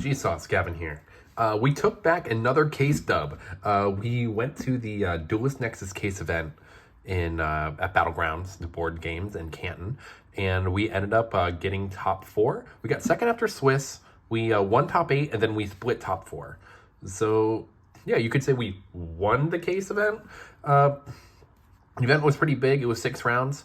G-Sauce, Gavin here. We took back another case dub. We went to the Duelist Nexus case event at Battlegrounds, the board games in Canton, and we ended up getting top 4. We got second after Swiss. We won top 8, and then we split top 4. So yeah, you could say we won the case event. The event was pretty big. It was 6 rounds.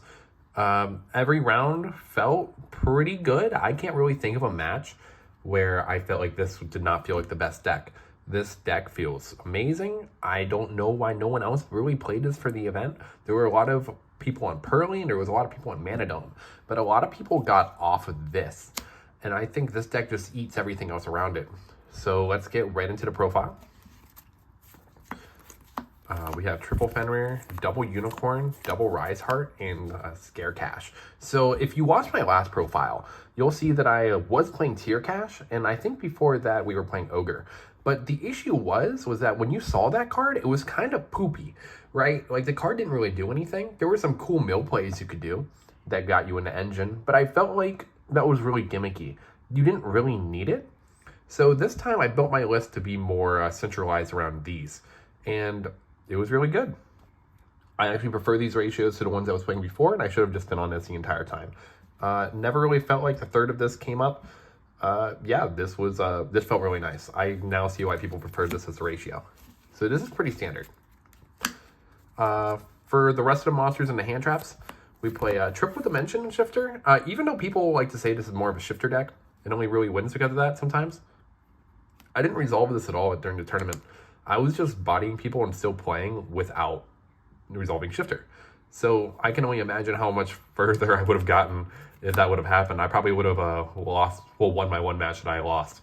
Every round felt pretty good. I can't really think of a match where I felt like this did not feel like the best deck. This deck feels amazing. I don't know why no one else really played this for the event. There were a lot of people on Pearly, and there was a lot of people on Manadome, but a lot of people got off of this. And I think this deck just eats everything else around it. So let's get right into the profile. We have triple Fenrir, double Unicorn, double Rise Heart, and Scare Cash. So if you watch my last profile, you'll see that I was playing Tier Cash, and I think before that we were playing Ogre. But the issue was that when you saw that card, it was kind of poopy, right? Like the card didn't really do anything. There were some cool mill plays you could do that got you into Engine, but I felt like that was really gimmicky. You didn't really need it. So this time I built my list to be more centralized around these, and it was really good. I actually prefer these ratios to the ones I was playing before, and I should have just been on this the entire time. Never really felt like the third of this came up. Yeah, this felt really nice. I now see why people prefer this as a ratio. So this is pretty standard. For the rest of the monsters and the hand traps, we play Triple Dimension Shifter. Even though people like to say this is more of a shifter deck, it only really wins because of that sometimes. I didn't resolve this at all during the tournament. I was just bodying people and still playing without resolving shifter. So I can only imagine how much further I would have gotten if that would have happened. I probably would have won my one match that I lost,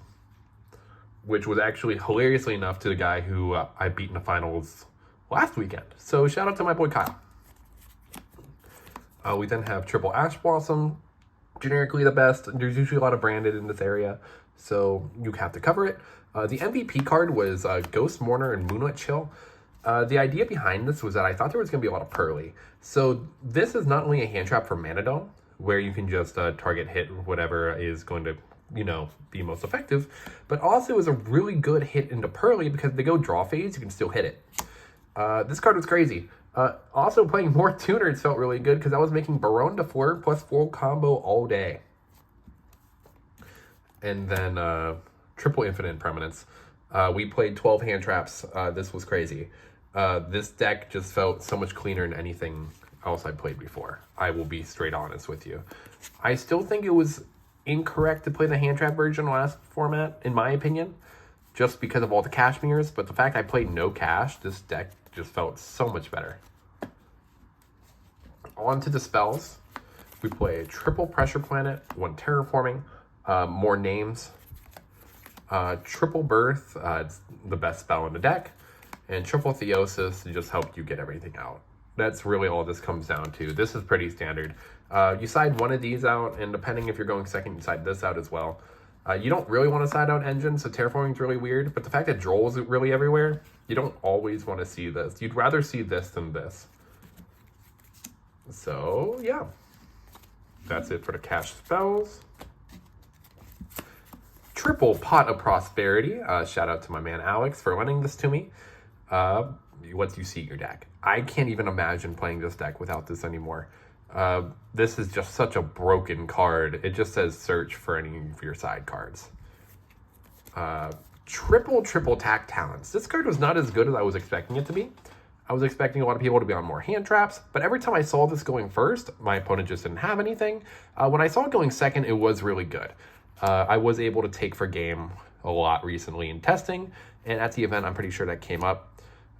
which was actually hilariously enough to the guy who I beat in the finals last weekend. So shout out to my boy Kyle. We then have triple Ash Blossom, generically the best. There's usually a lot of branded in this area, so you have to cover it. The MVP card was Ghost Mourner and Moonlit Chill. The idea behind this was that I thought there was going to be a lot of Pearly. So this is not only a hand trap for Manadome, where you can just target hit whatever is going to, be most effective, but also is a really good hit into Pearly because if they go draw phase, you can still hit it. This card was crazy. Also playing more tuners felt really good because I was making Baronne de Fleur plus full combo all day. And then triple Infinite Impermanence. We played 12 hand traps. This was crazy. This deck just felt so much cleaner than anything else I played before. I will be straight honest with you. I still think it was incorrect to play the hand trap version last format, in my opinion, just because of all the Cashmeres, but the fact I played no cash, this deck just felt so much better. On to the spells. We play triple Pressure Planet, 1 Terraforming, more names, triple Birth, it's the best spell in the deck, and triple Theosis to just help you get everything out. That's really all this comes down to. This is pretty standard. You side one of these out, and depending if you're going second, you side this out as well. You don't really want to side out Engine, so Terraforming is really weird, but the fact that Droll is really everywhere, you don't always want to see this. You'd rather see this than this. So, yeah. That's it for the cash spells. Triple Pot of Prosperity. Shout out to my man Alex for lending this to me. Once you see your deck. I can't even imagine playing this deck without this anymore. This is just such a broken card. It just says search for any of your side cards. Triple Tack Talents. This card was not as good as I was expecting it to be. I was expecting a lot of people to be on more hand traps, but every time I saw this going first, my opponent just didn't have anything. When I saw it going second, it was really good. I was able to take for game a lot recently in testing, and at the event, I'm pretty sure that came up.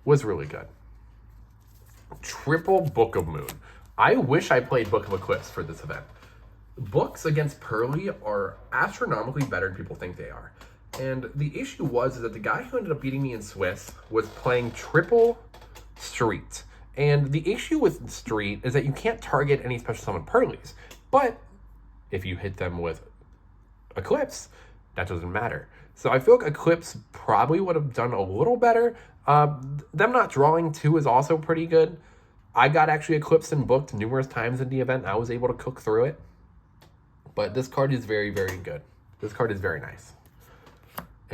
Was really good. Triple Book of Moon. I wish I played Book of Eclipse for this event. Books against Pearly are astronomically better than people think they are. And the issue was that the guy who ended up beating me in Swiss was playing triple Street. And the issue with Street is that you can't target any special summon Pearlies. But if you hit them with Eclipse, that doesn't matter. So I feel like Eclipse probably would have done a little better. Them not drawing 2 is also pretty good. I got actually Eclipsed and booked numerous times in the event. I was able to cook through it. But this card is very, very good. This card is very nice.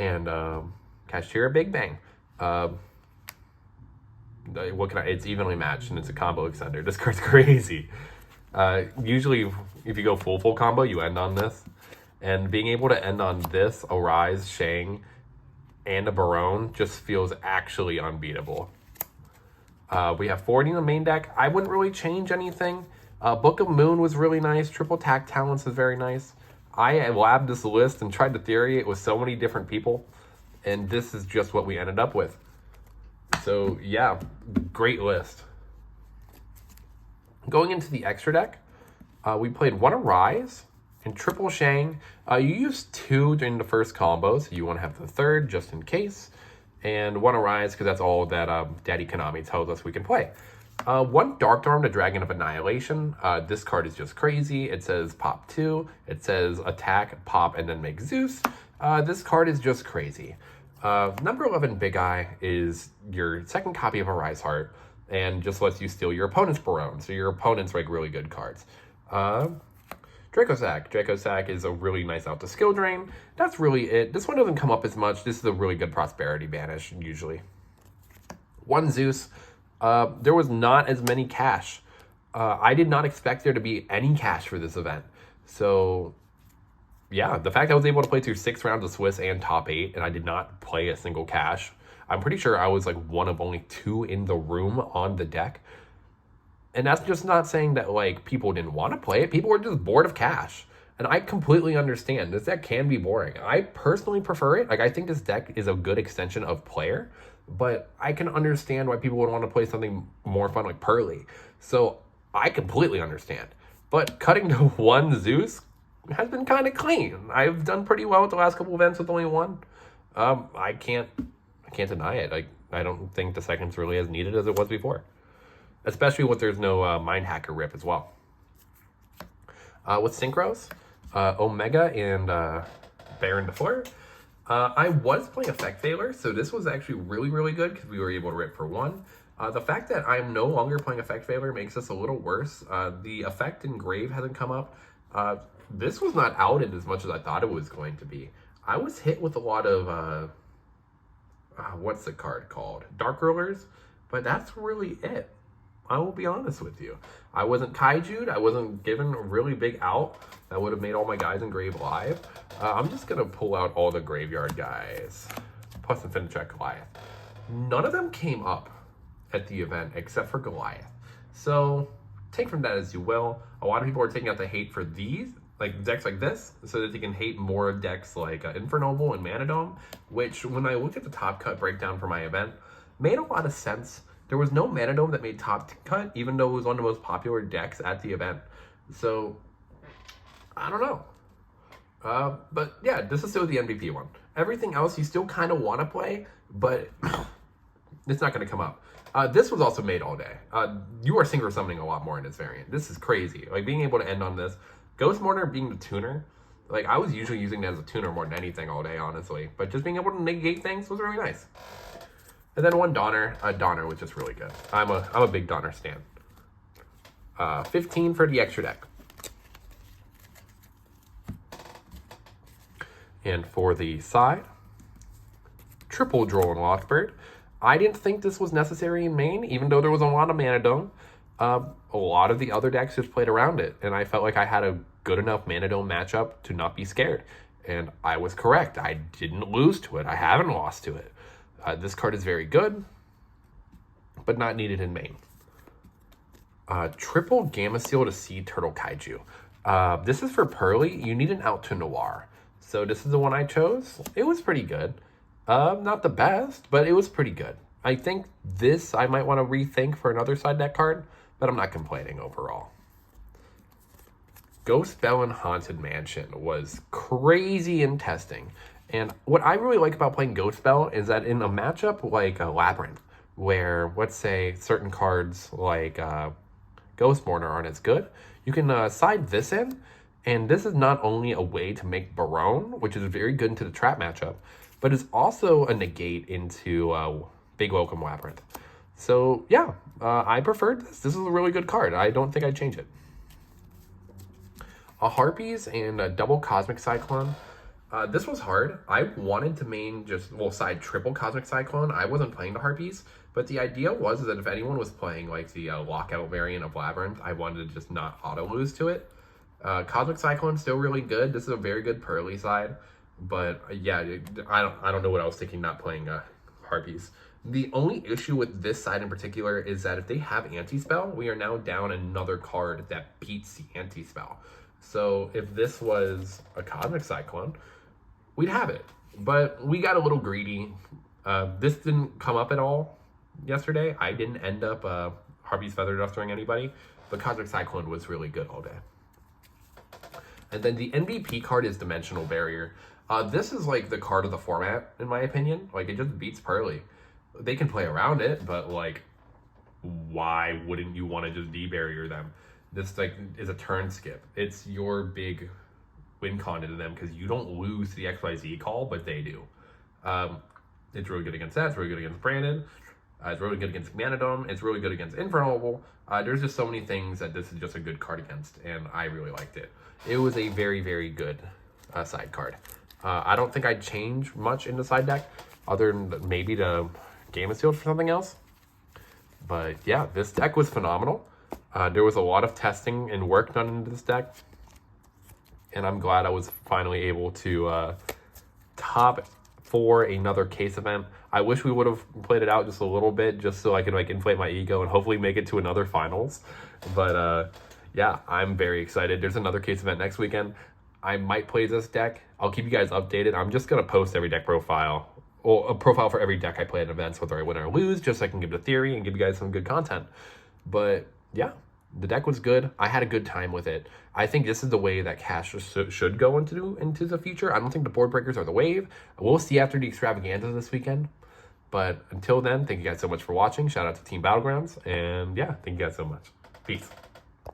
And Kashtira Big Bang. It's evenly matched and it's a combo extender. This card's crazy. Usually if you go full combo, you end on this. And being able to end on this, a Rise, Shang, and a Barone just feels actually unbeatable. We have 40 in the main deck. I wouldn't really change anything. Book of Moon was really nice. Triple Tack Talents is very nice. I labbed this list and tried to theory it with so many different people. And this is just what we ended up with. So yeah, great list. Going into the extra deck, we played one Arise and triple Shang. You use 2 during the first combo, so you want to have the third just in case. And one Arise because that's all that Daddy Konami tells us we can play. One Dark Arm, the Dragon of Annihilation. This card is just crazy. It says pop 2. It says attack, pop, and then make Zeus. This card is just crazy. Number 11 Big Eye is your second copy of Arise Heart and just lets you steal your opponent's Barone. So your opponent's like really good cards. Draco Sack. Draco Sack is a really nice out to skill drain. That's really it. This one doesn't come up as much. This is a really good Prosperity Banish usually. One Zeus. There was not as many cash. I did not expect there to be any cash for this event. So yeah, the fact I was able to play through 6 rounds of Swiss and top 8 and I did not play a single cash. I'm pretty sure I was like one of only 2 in the room on the deck. And that's just not saying that like people didn't want to play it. People were just bored of cash. And I completely understand. This deck can be boring. I personally prefer it. Like I think this deck is a good extension of Player. But I can understand why people would want to play something more fun like Pearly. So I completely understand. But cutting to 1 Zeus has been kind of clean. I've done pretty well with the last couple events with only 1. I can't deny it. Like I don't think the second's really as needed as it was before. Especially when there's no Mind Hacker Rip as well. With Synchros, Omega and Baron DeFleur. I was playing Effect Veiler, so this was actually really good because we were able to rip for 1. The fact that I'm no longer playing Effect Veiler makes this a little worse. The effect in Grave hasn't come up. This was not outed as much as I thought it was going to be. I was hit with a lot of, what's the card called? Dark Rulers, but that's really it. I will be honest with you. I wasn't kaiju'd. I wasn't given a really big out that would have made all my guys in Grave live. I'm just going to pull out all the graveyard guys. Plus Infinite Check Goliath. None of them came up at the event except for Goliath. So take from that as you will. A lot of people are taking out the hate for these, like decks like this, so that they can hate more decks like Infernoble and Manadome, which when I looked at the top cut breakdown for my event, made a lot of sense. There was no Manadome that made top cut, even though it was one of the most popular decks at the event. So, I don't know. But yeah, this is still the MVP one. Everything else you still kind of want to play, but it's not going to come up. This was also made all day. You are synchro summoning a lot more in this variant. This is crazy. Like being able to end on this. Ghost Mourner being the tuner. Like I was usually using that as a tuner more than anything all day, honestly. But just being able to negate things was really nice. And then one Donner. Donner was just really good. I'm a big Donner stan. 15 for the extra deck. And for the side, triple Droll and Lockbird. I didn't think this was necessary in main, even though there was a lot of Manadome. A lot of the other decks just played around it, and I felt like I had a good enough Manadome matchup to not be scared. And I was correct. I didn't lose to it. I haven't lost to it. This card is very good, but not needed in main. Triple Gamma Seal to Sea Turtle Kaiju. This is for Pearly. You need an out to Noir. So this is the one I chose. It was pretty good. Not the best, but it was pretty good. I think this I might want to rethink for another side deck card, but I'm not complaining overall. Ghost Bell and Haunted Mansion was crazy in testing. And what I really like about playing Ghost Bell is that in a matchup like a Labyrinth, where let's say certain cards like Ghost Mourner aren't as good, you can side this in, and this is not only a way to make Barone, which is very good into the trap matchup, but it's also a negate into Big Welcome Labyrinth. So yeah, I preferred this. This is a really good card. I don't think I'd change it. A Harpies and a double Cosmic Cyclone. This was hard. I wanted to main just, well, side triple Cosmic Cyclone. I wasn't playing the Harpies, but the idea was that if anyone was playing like the lockout variant of Labyrinth, I wanted to just not auto lose to it. Cosmic Cyclone's still really good. This is a very good Pearly side, but yeah, I don't know what I was thinking not playing Harpies. The only issue with this side in particular is that if they have Anti-Spell, we are now down another card that beats the Anti-Spell. So if this was a Cosmic Cyclone, we'd have it. But we got a little greedy. This didn't come up at all yesterday. I didn't end up Harpy's Feather Dustering anybody, but Cosmic Cyclone was really good all day. And then the MVP card is Dimensional Barrier. This is like the card of the format, in my opinion. Like, it just beats Pearly. They can play around it, but like, why wouldn't you want to just de-barrier them? This like is a turn skip. It's your big win con to them because you don't lose the XYZ call, but they do. It's really good against that. It's really good against Brandon. It's really good against Manadome. It's really good against Infernal. There's just so many things that this is just a good card against, and I really liked it. It was a very, very good side card. I don't think I'd change much in the side deck, other than maybe to Game of Sealed for something else. But yeah, this deck was phenomenal. There was a lot of testing and work done into this deck, and I'm glad I was finally able to top for another case event. I wish we would have played it out just a little bit, just so I could like inflate my ego and hopefully make it to another finals. But yeah, I'm very excited. There's another case event next weekend. I might play this deck. I'll keep you guys updated. I'm just gonna post every deck profile, or a profile for every deck I play at events, whether I win or lose, just so I can give the theory and give you guys some good content. But yeah, the deck was good. I had a good time with it. I think this is the way that Cash should go into the future. I don't think the board breakers are the wave. We'll see after the extravaganza this weekend. But until then, thank you guys so much for watching. Shout out to Team Battlegrounds. And yeah, thank you guys so much. Peace.